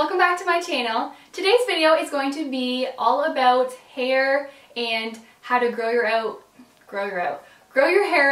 welcome back to my channel. Today's video is going to be all about hair and how to grow your hair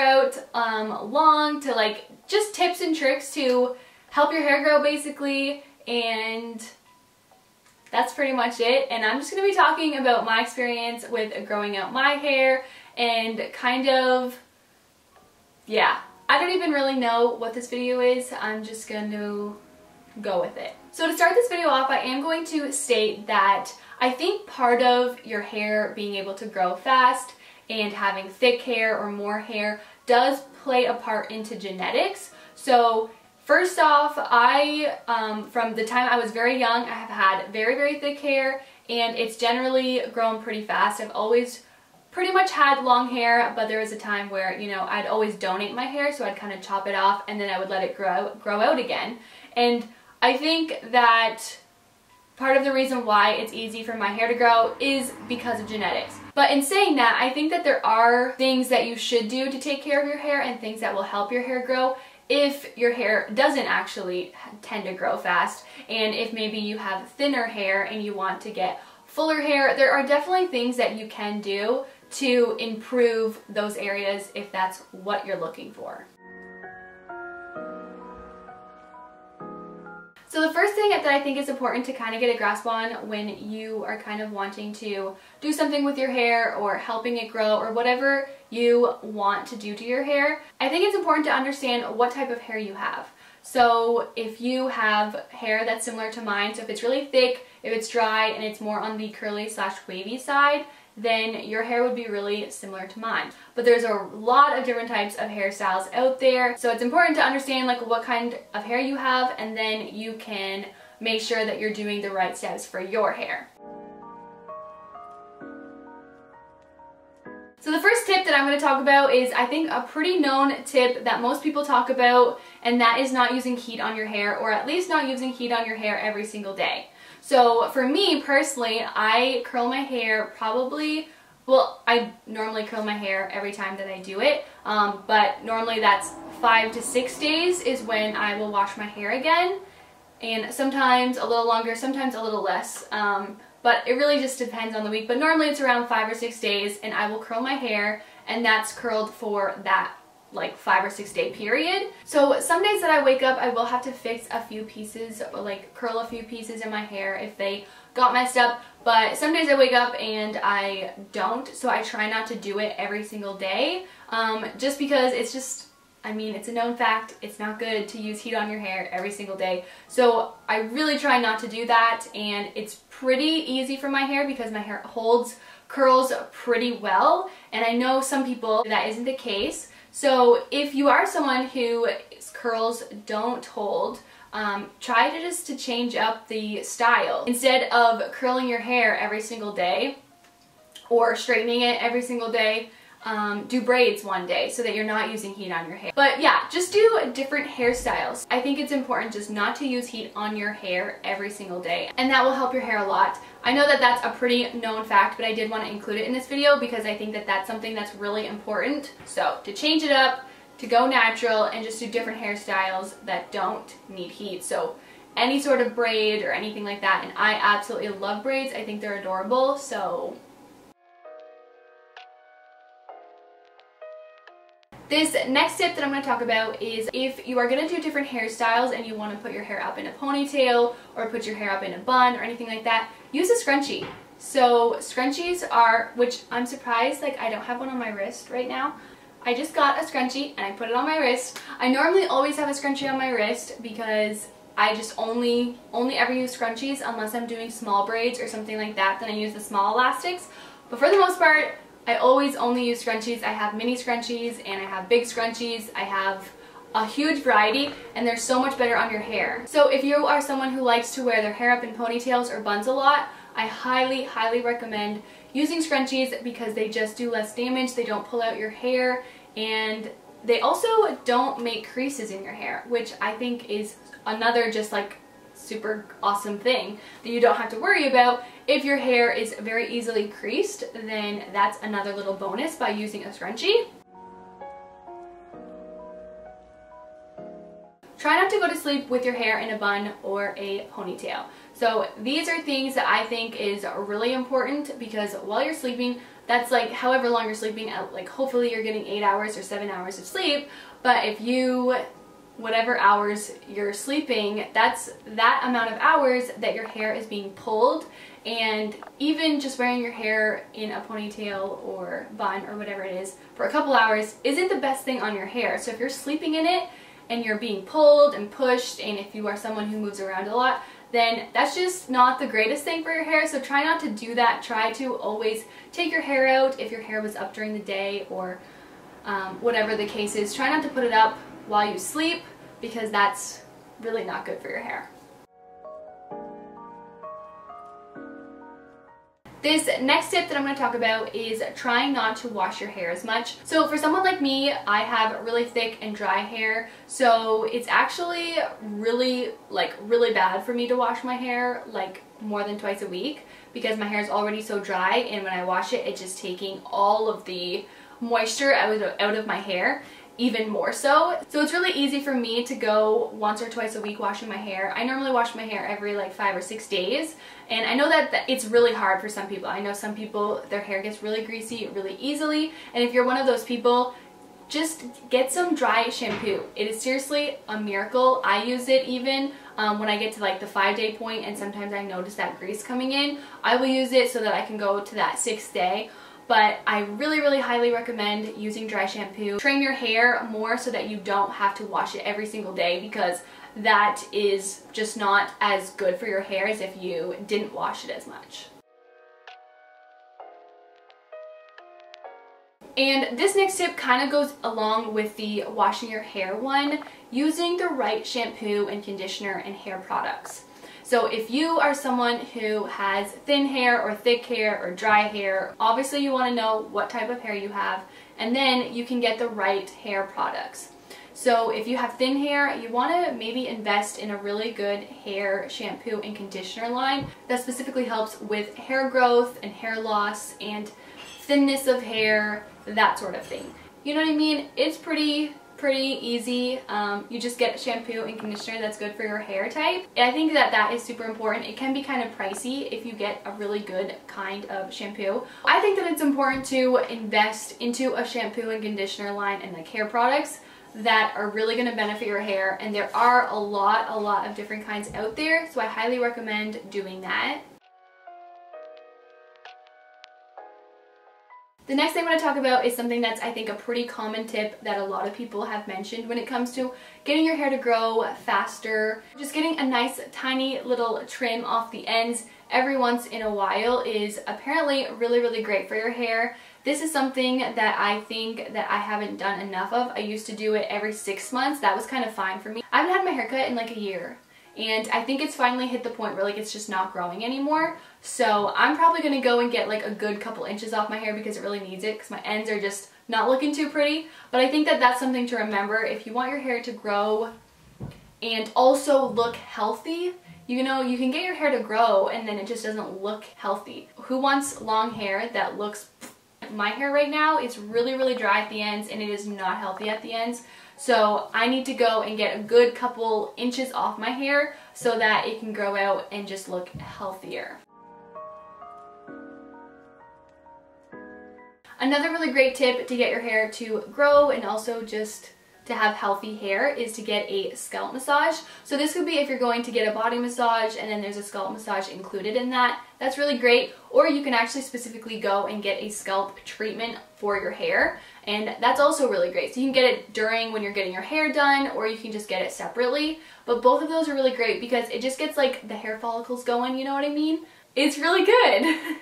out long, to like just tips and tricks to help your hair grow basically, and that's pretty much it. And I'm just going to be talking about my experience with growing out my hair and kind of, yeah, I don't even really know what this video is. I'm just going to go with it. So to start this video off, I am going to state that I think part of your hair being able to grow fast and having thick hair or more hair does play a part into genetics. So first off, from the time I was very young, I have had very, very thick hair, and it's generally grown pretty fast. I've always pretty much had long hair, but there was a time where, you know, I'd always donate my hair, so I'd kind of chop it off and then I would let it grow out again. And I think that part of the reason why it's easy for my hair to grow is because of genetics. But in saying that, I think that there are things that you should do to take care of your hair and things that will help your hair grow if your hair doesn't actually tend to grow fast, and if maybe you have thinner hair and you want to get fuller hair. There are definitely things that you can do to improve those areas if that's what you're looking for. So the first thing that I think is important to kind of get a grasp on when you are kind of wanting to do something with your hair or helping it grow or whatever you want to do to your hair, I think it's important to understand what type of hair you have. So if you have hair that's similar to mine, so if it's really thick, if it's dry, and it's more on the curly/wavy side, then your hair would be really similar to mine. But there's a lot of different types of hairstyles out there, so it's important to understand like what kind of hair you have, and then you can make sure that you're doing the right steps for your hair. So the first tip that I'm going to talk about is, I think, a pretty known tip that most people talk about, and that is not using heat on your hair, or at least not using heat on your hair every single day. So for me personally, I curl my hair I normally curl my hair every time that I do it, but normally that's 5 to 6 days is when I will wash my hair again, and sometimes a little longer, sometimes a little less, but it really just depends on the week. But normally it's around 5 or 6 days, and I will curl my hair, and that's curled for that like 5 or 6 day period. So some days that I wake up, I will have to fix a few pieces, or like curl a few pieces in my hair if they got messed up, but some days I wake up and I don't, so I try not to do it every single day, just because it's just, I mean, it's a known fact, it's not good to use heat on your hair every single day. So I really try not to do that, and it's pretty easy for my hair because my hair curls pretty well, and I know some people that isn't the case. So if you are someone whose curls don't hold, try to change up the style. Instead of curling your hair every single day or straightening it every single day, do braids one day so that you're not using heat on your hair. But yeah, just do different hairstyles. I think it's important just not to use heat on your hair every single day, and that will help your hair a lot. I know that that's a pretty known fact, but I did want to include it in this video because I think that that's something that's really important. So to change it up, to go natural, and just do different hairstyles that don't need heat. So any sort of braid or anything like that, and I absolutely love braids. I think they're adorable, so this next tip that I'm going to talk about is, if you are going to do different hairstyles and you want to put your hair up in a ponytail or put your hair up in a bun or anything like that, use a scrunchie. So scrunchies are, which I'm surprised like I don't have one on my wrist right now. I just got a scrunchie and I put it on my wrist. I normally always have a scrunchie on my wrist because I just only ever use scrunchies unless I'm doing small braids or something like that, then I use the small elastics. But for the most part, I always only use scrunchies. I have mini scrunchies and I have big scrunchies. I have a huge variety, and they're so much better on your hair. So if you are someone who likes to wear their hair up in ponytails or buns a lot, I highly, highly recommend using scrunchies because they just do less damage, they don't pull out your hair, and they also don't make creases in your hair, which I think is another just like super awesome thing that you don't have to worry about. If your hair is very easily creased, then that's another little bonus by using a scrunchie. try not to go to sleep with your hair in a bun or a ponytail. So these are things that I think is really important, because while you're sleeping, that's like however long you're sleeping, like hopefully you're getting 8 hours or 7 hours of sleep, but if you, whatever hours you're sleeping, that's that amount of hours that your hair is being pulled. And even just wearing your hair in a ponytail or bun or whatever it is for a couple hours isn't the best thing on your hair. So if you're sleeping in it and you're being pulled and pushed, and if you are someone who moves around a lot, then that's just not the greatest thing for your hair. So try not to do that. Try to always take your hair out if your hair was up during the day, or whatever the case is. Try not to put it up while you sleep, because that's really not good for your hair. This next tip that I'm going to talk about is trying not to wash your hair as much. So for someone like me, I have really thick and dry hair, so it's actually really bad for me to wash my hair like more than twice a week, because my hair is already so dry, and when I wash it, it's just taking all of the moisture out of my hair, even more so. So it's really easy for me to go once or twice a week washing my hair. I normally wash my hair every like 5 or 6 days, and I know that it's really hard for some people. I know some people, their hair gets really greasy really easily, and if you're one of those people, just get some dry shampoo. It is seriously a miracle. I use it even when I get to like the 5-day point, and sometimes I notice that grease coming in. I will use it so that I can go to that 6th day. But I really highly recommend using dry shampoo. Trim your hair more so that you don't have to wash it every single day, because that is just not as good for your hair as if you didn't wash it as much. And this next tip kind of goes along with the washing your hair one, using the right shampoo and conditioner and hair products. So if you are someone who has thin hair or thick hair or dry hair, obviously you want to know what type of hair you have, and then you can get the right hair products. So if you have thin hair, you want to maybe invest in a really good hair shampoo and conditioner line that specifically helps with hair growth and hair loss and thinness of hair, that sort of thing. You know what I mean? It's pretty easy. You just get shampoo and conditioner that's good for your hair type. And I think that is super important. It can be kind of pricey if you get a really good kind of shampoo. I think that it's important to invest into a shampoo and conditioner line and like hair products that are really going to benefit your hair, and there are a lot of different kinds out there, so I highly recommend doing that. The next thing I'm going to talk about is something that's, I think, a pretty common tip that a lot of people have mentioned when it comes to getting your hair to grow faster. Just getting a nice tiny little trim off the ends every once in a while is apparently really great for your hair. This is something that I think that I haven't done enough of. I used to do it every 6 months. That was kind of fine for me. I haven't had my hair cut in like a year, and I think it's finally hit the point where like it's just not growing anymore. So I'm probably going to go and get like a good couple inches off my hair, because it really needs it, because my ends are just not looking too pretty. But I think that that's something to remember if you want your hair to grow and also look healthy. You know, you can get your hair to grow and then it just doesn't look healthy. Who wants long hair that looks... My hair right now is really dry at the ends, and it is not healthy at the ends. So I need to go and get a good couple inches off my hair so that it can grow out and just look healthier. Another really great tip to get your hair to grow and also just to have healthy hair is to get a scalp massage. So this could be if you're going to get a body massage and then there's a scalp massage included in that. That's really great. Or you can actually specifically go and get a scalp treatment for your hair, and that's also really great. So you can get it during when you're getting your hair done, or you can just get it separately. But both of those are really great because it just gets like the hair follicles going, you know what I mean? It's really good.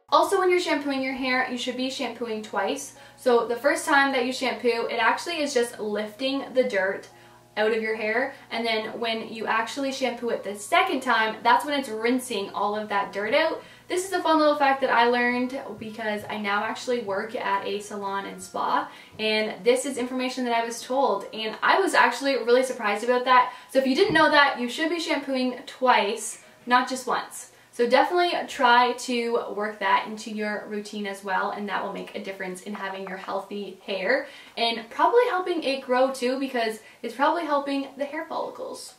Also, when you're shampooing your hair, you should be shampooing twice. So the first time that you shampoo, it actually is just lifting the dirt out of your hair, and then when you actually shampoo it the second time, that's when it's rinsing all of that dirt out. This is a fun little fact that I learned because I now actually work at a salon and spa, and this is information that I was told, and I was actually really surprised about that. So if you didn't know that, you should be shampooing twice, not just once. So definitely try to work that into your routine as well, and that will make a difference in having your healthy hair and probably helping it grow too, because it's probably helping the hair follicles.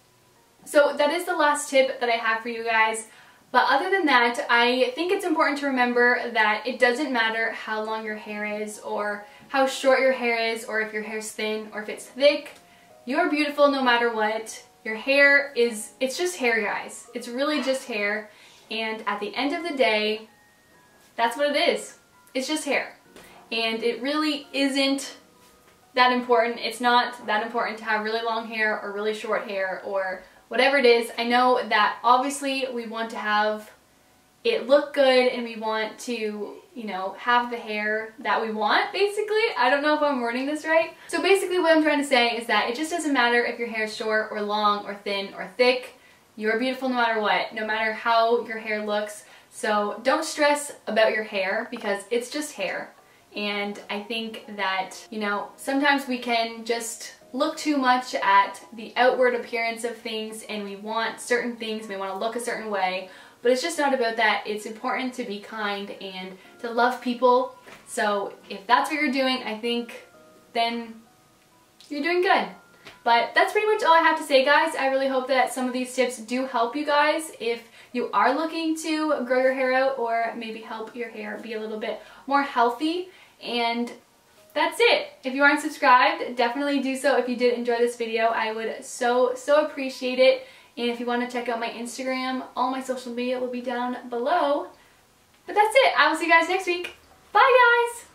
So that is the last tip that I have for you guys. But other than that, I think it's important to remember that it doesn't matter how long your hair is or how short your hair is, or if your hair's thin or if it's thick. You're beautiful no matter what. Your hair is, it's just hair, guys. It's really just hair. And at the end of the day, that's what it is. It's just hair. And it really isn't that important. It's not that important to have really long hair or really short hair or whatever it is. I know that obviously we want to have it look good and we want to, you know, have the hair that we want, basically. I don't know if I'm wording this right. So basically what I'm trying to say is that it just doesn't matter if your hair is short or long or thin or thick. You're beautiful no matter what, no matter how your hair looks. So don't stress about your hair because it's just hair. And I think that, you know, sometimes we can just look too much at the outward appearance of things and we want certain things, we want to look a certain way, but it's just not about that. It's important to be kind and to love people. So if that's what you're doing, I think then you're doing good. But that's pretty much all I have to say, guys. I really hope that some of these tips do help you guys if you are looking to grow your hair out or maybe help your hair be a little bit more healthy. And that's it. If you aren't subscribed, definitely do so if you did enjoy this video. I would so appreciate it. And if you want to check out my Instagram, all my social media will be down below. But that's it. I will see you guys next week. Bye, guys!